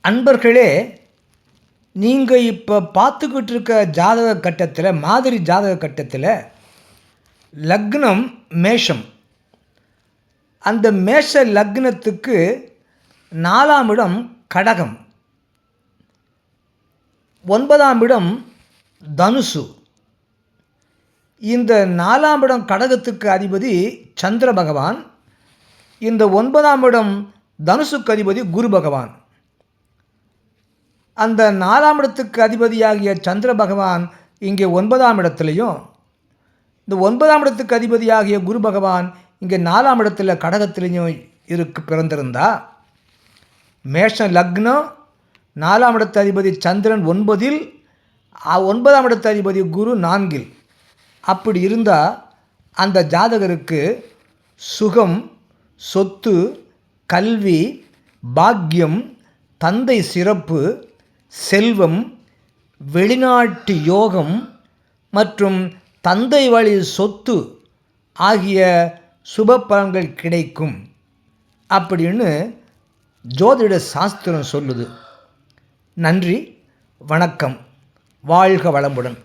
அன்பர்களே, நீங்கள் இப்போ பார்த்துக்கிட்டு இருக்க ஜாதக கட்டத்தில், மாதிரி ஜாதக கட்டத்தில் லக்னம் மேஷம். அந்த மேஷ லக்னத்துக்கு 4ஆம் இடம் கடகம், 9ஆம் இடம் தனுசு. இந்த 4ஆம் இடம் கடகத்துக்கு அதிபதி சந்திர பகவான், இந்த 9ஆம் இடம் தனுசுக்கு அதிபதி குரு பகவான். அந்த 4ஆம் இடத்துக்கு அதிபதியாகிய சந்திர பகவான் இங்கே 9ஆம் இடத்துலையும், இந்த 9ஆம் இடத்துக்கு அதிபதியாகிய குரு பகவான் இங்கே 4ஆம் இடத்துல கடகத்திலையும் பிறந்திருந்தா, மேஷ லக்னம், 4ஆம் இடத்து அதிபதி சந்திரன் 9இல், 9ஆம் இடத்து அதிபதி குரு 4இல். அப்படி இருந்தால் அந்த ஜாதகருக்கு சுகம், சொத்து, கல்வி, பாக்கியம், தந்தை சிறப்பு, செல்வம், வெளிநாட்டு யோகம் மற்றும் தந்தை வழி சொத்து ஆகிய சுப பலன்கள் கிடைக்கும் அப்படின்னு ஜோதிட சாஸ்திரம் சொல்லுது. நன்றி, வணக்கம், வாழ்க வளமுடன்.